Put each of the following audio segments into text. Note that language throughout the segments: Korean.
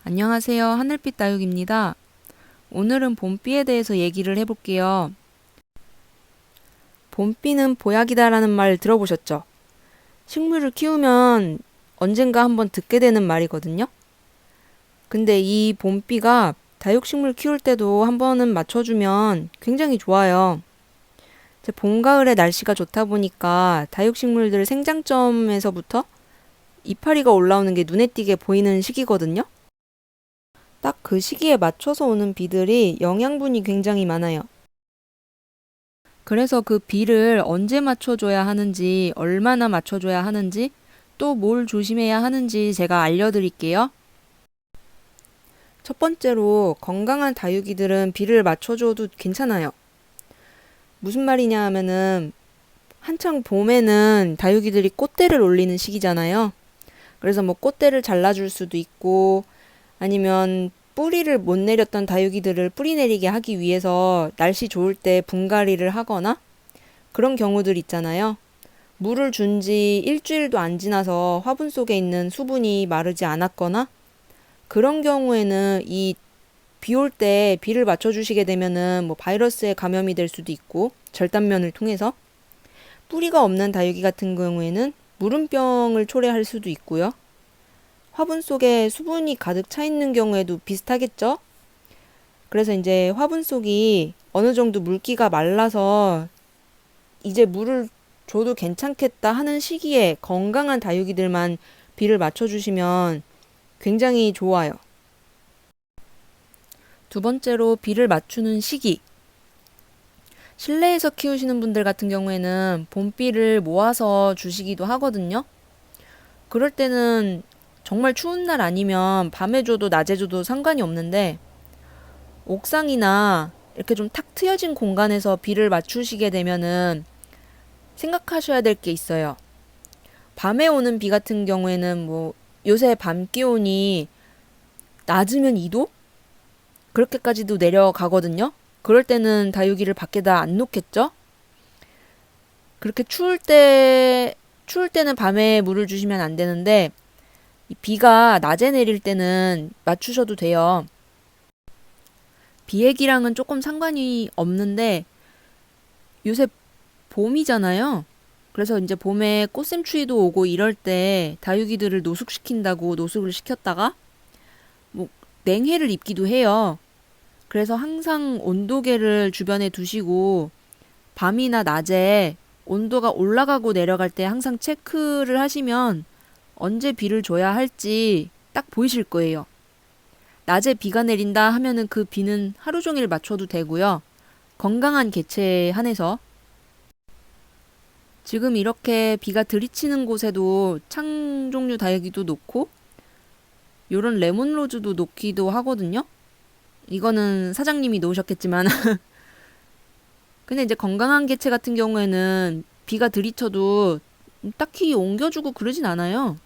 안녕하세요. 하늘빛 다육입니다. 오늘은 봄비에 대해서 얘기를 해볼게요. 봄비는 보약이다라는 말 들어보셨죠? 식물을 키우면 언젠가 한번 듣게 되는 말이거든요. 근데 이 봄비가 다육식물 키울 때도 한 번은 맞춰주면 굉장히 좋아요. 이제 봄, 가을에 날씨가 좋다 보니까 다육식물들 생장점에서부터 이파리가 올라오는 게 눈에 띄게 보이는 시기거든요. 딱 그 시기에 맞춰서 오는 비들이 영양분이 굉장히 많아요. 그래서 그 비를 언제 맞춰줘야 하는지, 얼마나 맞춰줘야 하는지, 또 뭘 조심해야 하는지 제가 알려드릴게요. 첫 번째로 건강한 다육이들은 비를 맞춰줘도 괜찮아요. 무슨 말이냐 하면은 한창 봄에는 다육이들이 꽃대를 올리는 시기잖아요. 그래서 뭐 꽃대를 잘라줄 수도 있고 아니면 뿌리를 못 내렸던 다육이들을 뿌리 내리게 하기 위해서 날씨 좋을 때 분갈이를 하거나 그런 경우들 있잖아요. 물을 준 지 일주일도 안 지나서 화분 속에 있는 수분이 마르지 않았거나 그런 경우에는 이 비 올 때 비를 맞춰주시게 되면은 뭐 바이러스에 감염이 될 수도 있고 절단면을 통해서 뿌리가 없는 다육이 같은 경우에는 물음병을 초래할 수도 있고요. 화분 속에 수분이 가득 차 있는 경우에도 비슷하겠죠? 그래서 이제 화분 속이 어느 정도 물기가 말라서 이제 물을 줘도 괜찮겠다 하는 시기에 건강한 다육이들만 비를 맞춰주시면 굉장히 좋아요. 두 번째로 비를 맞추는 시기. 실내에서 키우시는 분들 같은 경우에는 봄비를 모아서 주시기도 하거든요. 그럴 때는 정말 추운 날 아니면 밤에 줘도 낮에 줘도 상관이 없는데 옥상이나 이렇게 좀 탁 트여진 공간에서 비를 맞추시게 되면은 생각하셔야 될 게 있어요. 밤에 오는 비 같은 경우에는 뭐 요새 밤 기온이 낮으면 2도? 그렇게까지도 내려가거든요. 그럴 때는 다육이를 밖에다 안 놓겠죠? 그렇게 추울 때는 밤에 물을 주시면 안 되는데 이 비가 낮에 내릴 때는 맞추셔도 돼요. 비행기랑은 조금 상관이 없는데 요새 봄이잖아요. 그래서 이제 봄에 꽃샘추위도 오고 이럴 때 다육이들을 노숙시킨다고 노숙을 시켰다가 뭐 냉해를 입기도 해요. 그래서 항상 온도계를 주변에 두시고 밤이나 낮에 온도가 올라가고 내려갈 때 항상 체크를 하시면 언제 비를 줘야 할지 딱 보이실 거예요. 낮에 비가 내린다 하면은 그 비는 하루 종일 맞춰도 되고요. 건강한 개체에 한해서 지금 이렇게 비가 들이치는 곳에도 창 종류 다육이도 놓고 요런 레몬로즈도 놓기도 하거든요. 이거는 사장님이 놓으셨겠지만 근데 이제 건강한 개체 같은 경우에는 비가 들이쳐도 딱히 옮겨주고 그러진 않아요.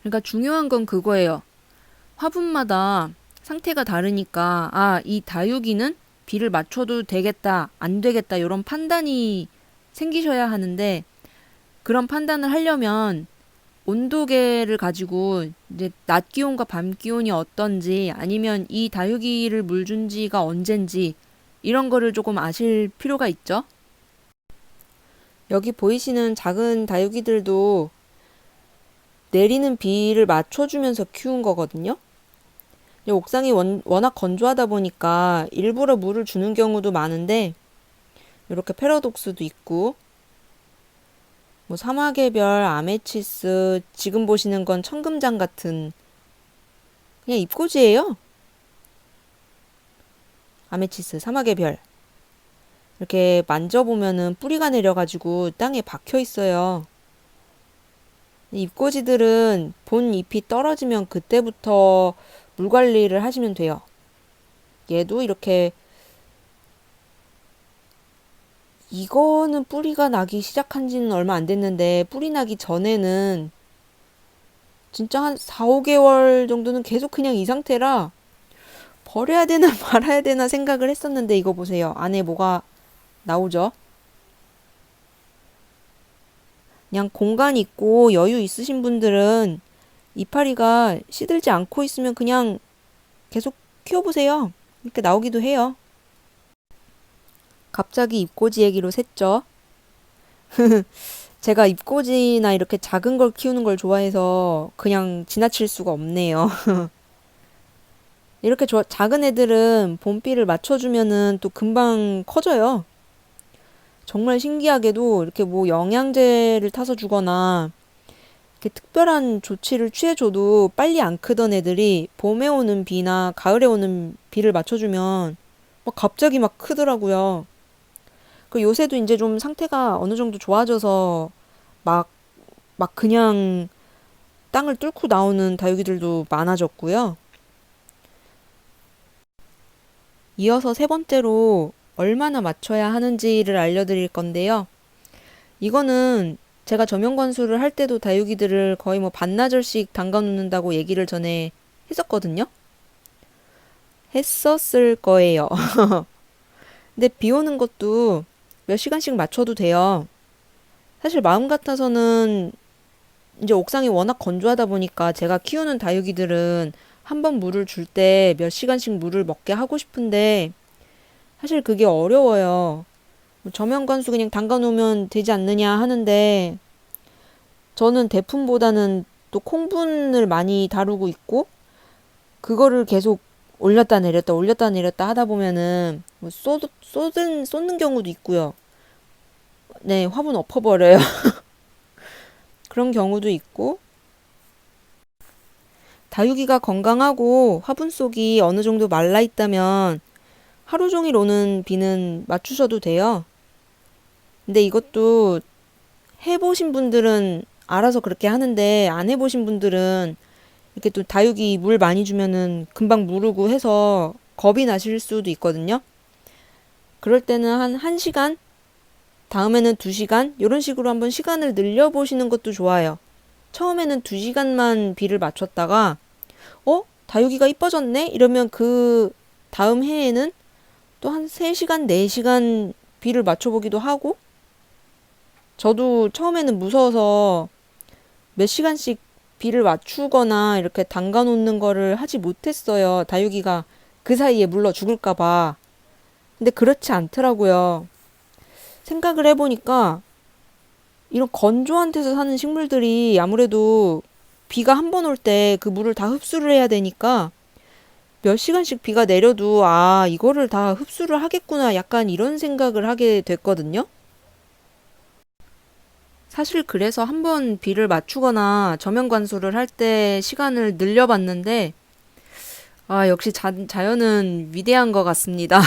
그러니까 중요한 건 그거예요. 화분마다 상태가 다르니까 이 다육이는 비를 맞춰도 되겠다, 안 되겠다 이런 판단이 생기셔야 하는데 그런 판단을 하려면 온도계를 가지고 이제 낮 기온과 밤 기온이 어떤지 아니면 이 다육이를 물 준 지가 언젠지 이런 거를 조금 아실 필요가 있죠. 여기 보이시는 작은 다육이들도 내리는 비를 맞춰주면서 키운 거거든요. 옥상이 워낙 건조하다 보니까 일부러 물을 주는 경우도 많은데 이렇게 패러독스도 있고 뭐 사막의 별, 아메치스, 지금 보시는 건 청금장 같은 그냥 잎꽂이에요. 아메치스, 사막의 별. 이렇게 만져보면은 뿌리가 내려가지고 땅에 박혀 있어요. 잎꽂이들은 본 잎이 떨어지면 그때부터 물 관리를 하시면 돼요. 얘도 이렇게 이거는 뿌리가 나기 시작한 지는 얼마 안 됐는데 뿌리 나기 전에는 진짜 한 4, 5개월 정도는 계속 그냥 이 상태라 버려야 되나 말아야 되나 생각을 했었는데 이거 보세요. 안에 뭐가 나오죠? 그냥 공간 있고 여유 있으신 분들은 이파리가 시들지 않고 있으면 그냥 계속 키워보세요. 이렇게 나오기도 해요. 갑자기 잎꽂이 얘기로 샜죠. 제가 잎꽂이나 이렇게 작은 걸 키우는 걸 좋아해서 그냥 지나칠 수가 없네요. 이렇게 작은 애들은 봄비를 맞춰주면은 또 금방 커져요. 정말 신기하게도 이렇게 뭐 영양제를 타서 주거나 이렇게 특별한 조치를 취해줘도 빨리 안 크던 애들이 봄에 오는 비나 가을에 오는 비를 맞춰주면 막 갑자기 막 크더라고요. 그 요새도 이제 좀 상태가 어느 정도 좋아져서 막, 막 그냥 땅을 뚫고 나오는 다육이들도 많아졌고요. 이어서 세 번째로 얼마나 맞춰야 하는지를 알려드릴 건데요. 이거는 제가 저명관수를 할 때도 다육이들을 거의 뭐 반나절씩 담가 놓는다고 얘기를 전에 했었거든요. 했었을 거예요. 근데 비 오는 것도 몇 시간씩 맞춰도 돼요. 사실 마음 같아서는 이제 옥상이 워낙 건조하다 보니까 제가 키우는 다육이들은 한 번 물을 줄 때 몇 시간씩 물을 먹게 하고 싶은데 사실 그게 어려워요. 뭐 저면관수 그냥 담가 놓으면 되지 않느냐 하는데 저는 대품보다는 또 콩분을 많이 다루고 있고 그거를 계속 올렸다 내렸다 하다 보면은 뭐 쏟는 경우도 있고요. 네, 화분 엎어버려요. 그런 경우도 있고 다육이가 건강하고 화분 속이 어느 정도 말라 있다면 하루 종일 오는 비는 맞추셔도 돼요. 근데 이것도 해보신 분들은 알아서 그렇게 하는데 안 해보신 분들은 이렇게 또 다육이 물 많이 주면은 금방 무르고 해서 겁이 나실 수도 있거든요. 그럴 때는 한 1시간, 다음에는 2시간, 이런 식으로 한번 시간을 늘려보시는 것도 좋아요. 처음에는 2시간만 비를 맞췄다가, 다육이가 이뻐졌네? 이러면 그 다음 해에는 또 한 3시간, 4시간 비를 맞춰보기도 하고, 저도 처음에는 무서워서 몇 시간씩 비를 맞추거나 이렇게 담가 놓는 거를 하지 못했어요. 다육이가 그 사이에 물러 죽을까봐. 근데 그렇지 않더라고요. 생각을 해보니까 이런 건조한 데서 사는 식물들이 아무래도 비가 한 번 올 때 그 물을 다 흡수를 해야 되니까 몇 시간씩 비가 내려도 이거를 다 흡수를 하겠구나 약간 이런 생각을 하게 됐거든요. 사실 그래서 한번 비를 맞추거나 저면 관수를 할 때 시간을 늘려봤는데 역시 자연은 위대한 것 같습니다.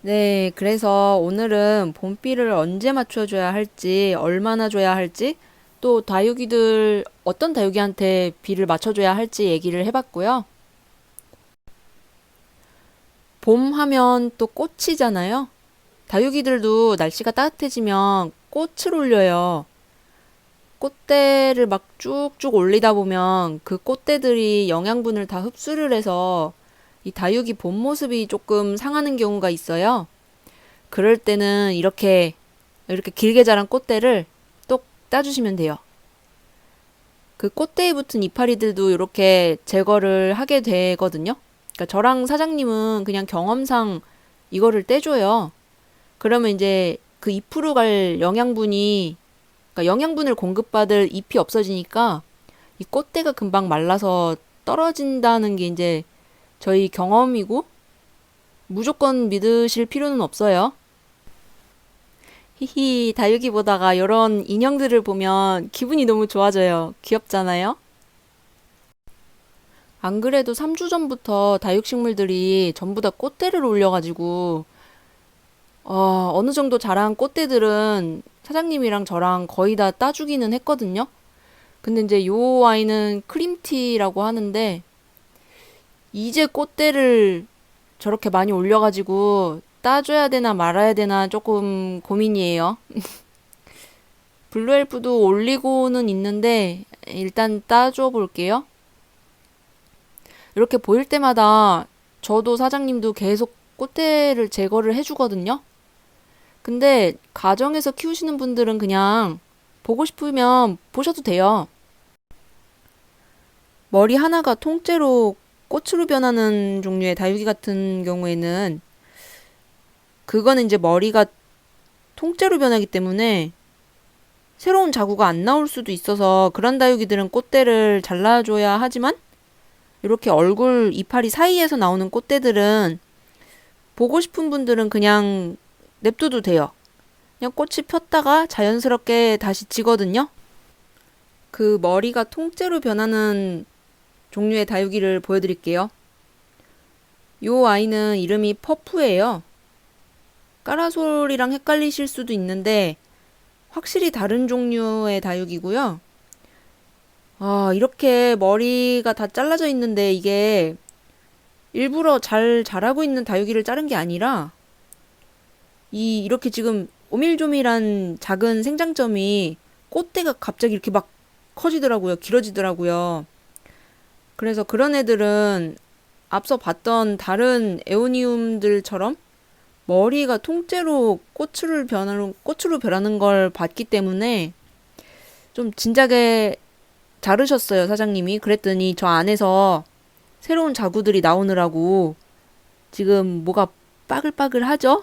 네, 그래서 오늘은 봄비를 언제 맞춰줘야 할지, 얼마나 줘야 할지, 또 다육이들, 어떤 다육이한테 비를 맞춰줘야 할지 얘기를 해봤고요. 봄 하면 또 꽃이잖아요. 다육이들도 날씨가 따뜻해지면 꽃을 올려요. 꽃대를 막 쭉쭉 올리다 보면 그 꽃대들이 영양분을 다 흡수를 해서 이 다육이 본 모습이 조금 상하는 경우가 있어요. 그럴 때는 이렇게 길게 자란 꽃대를 똑 따주시면 돼요. 그 꽃대에 붙은 이파리들도 이렇게 제거를 하게 되거든요. 그러니까 저랑 사장님은 그냥 경험상 이거를 떼줘요. 그러면 이제 그 잎으로 갈 영양분이, 그러니까 영양분을 공급받을 잎이 없어지니까 이 꽃대가 금방 말라서 떨어진다는 게 이제 저희 경험이고 무조건 믿으실 필요는 없어요. 히히, 다육이 보다가 이런 인형들을 보면 기분이 너무 좋아져요. 귀엽잖아요? 안 그래도 3주 전부터 다육식물들이 전부 다 꽃대를 올려가지고 어느 정도 자란 꽃대들은 사장님이랑 저랑 거의 다 따주기는 했거든요. 근데 이제 요 아이는 크림티라고 하는데 이제 꽃대를 저렇게 많이 올려가지고 따줘야 되나 말아야 되나 조금 고민이에요. 블루엘프도 올리고는 있는데 일단 따줘 볼게요. 이렇게 보일 때마다 저도 사장님도 계속 꽃대를 제거를 해주거든요. 근데 가정에서 키우시는 분들은 그냥 보고 싶으면 보셔도 돼요. 머리 하나가 통째로 꽃으로 변하는 종류의 다육이 같은 경우에는 그거는 이제 머리가 통째로 변하기 때문에 새로운 자구가 안 나올 수도 있어서 그런 다육이들은 꽃대를 잘라줘야 하지만 이렇게 얼굴 이파리 사이에서 나오는 꽃대들은 보고 싶은 분들은 그냥 냅둬도 돼요. 그냥 꽃이 폈다가 자연스럽게 다시 지거든요. 그 머리가 통째로 변하는 종류의 다육이를 보여드릴게요. 요 아이는 이름이 퍼프예요. 까라솔이랑 헷갈리실 수도 있는데 확실히 다른 종류의 다육이고요. 아, 이렇게 머리가 다 잘라져 있는데 이게 일부러 잘 자라고 있는 다육이를 자른 게 아니라 이렇게 지금 오밀조밀한 작은 생장점이 꽃대가 갑자기 이렇게 막 커지더라고요. 길어지더라고요. 그래서 그런 애들은 앞서 봤던 다른 에오니움들처럼 머리가 통째로 꽃으로 변하는 걸 봤기 때문에 좀 진작에 자르셨어요, 사장님이. 그랬더니 저 안에서 새로운 자구들이 나오느라고 지금 뭐가 빠글빠글 하죠?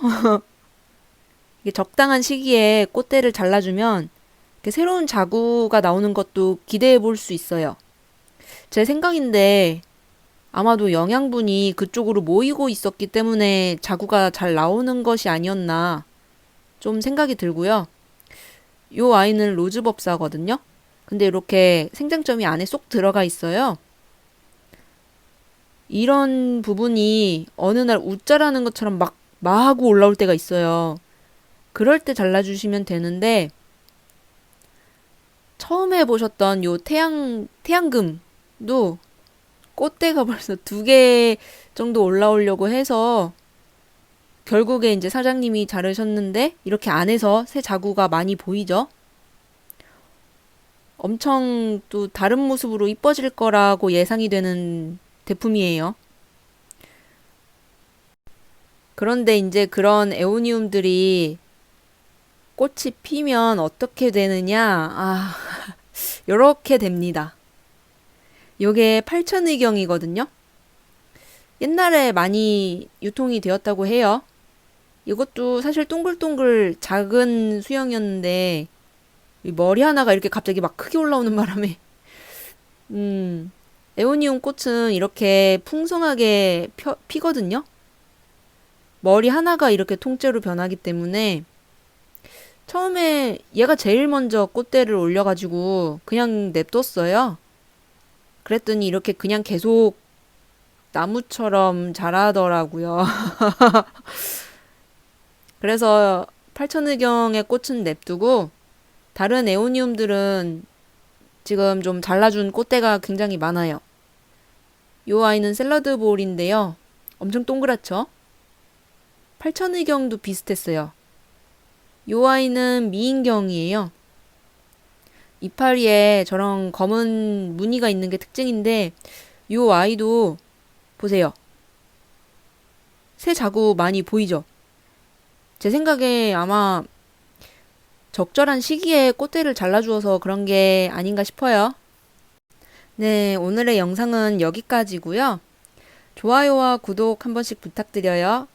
이게 적당한 시기에 꽃대를 잘라주면 이렇게 새로운 자구가 나오는 것도 기대해 볼 수 있어요. 제 생각인데 아마도 영양분이 그쪽으로 모이고 있었기 때문에 자구가 잘 나오는 것이 아니었나 좀 생각이 들고요. 요 아이는 로즈법사거든요. 근데 이렇게 생장점이 안에 쏙 들어가 있어요. 이런 부분이 어느 날 웃자라는 것처럼 막 마하고 올라올 때가 있어요. 그럴 때 잘라주시면 되는데 처음에 보셨던 요 태양금도 꽃대가 벌써 2개 정도 올라오려고 해서 결국에 이제 사장님이 자르셨는데 이렇게 안에서 새 자구가 많이 보이죠? 엄청 또 다른 모습으로 이뻐질 거라고 예상이 되는 제품이에요. 그런데 이제 그런 에오니움들이 꽃이 피면 어떻게 되느냐? 아, 요렇게 됩니다. 요게 팔천의경이거든요. 옛날에 많이 유통이 되었다고 해요. 이것도 사실 동글동글 작은 수영이었는데 머리 하나가 이렇게 갑자기 막 크게 올라오는 바람에 에오니움 꽃은 이렇게 풍성하게 피거든요. 머리 하나가 이렇게 통째로 변하기 때문에 처음에 얘가 제일 먼저 꽃대를 올려가지고 그냥 냅뒀어요. 그랬더니 이렇게 그냥 계속 나무처럼 자라더라고요. 그래서 팔천의경의 꽃은 냅두고 다른 에오니움들은 지금 좀 잘라준 꽃대가 굉장히 많아요. 요 아이는 샐러드 볼인데요. 엄청 동그랗죠? 팔천의경도 비슷했어요. 요 아이는 미인경이에요. 이파리에 저런 검은 무늬가 있는 게 특징인데 요 아이도 보세요. 새 자구 많이 보이죠? 제 생각에 아마 적절한 시기에 꽃대를 잘라주어서 그런 게 아닌가 싶어요. 네, 오늘의 영상은 여기까지고요. 좋아요와 구독 한 번씩 부탁드려요.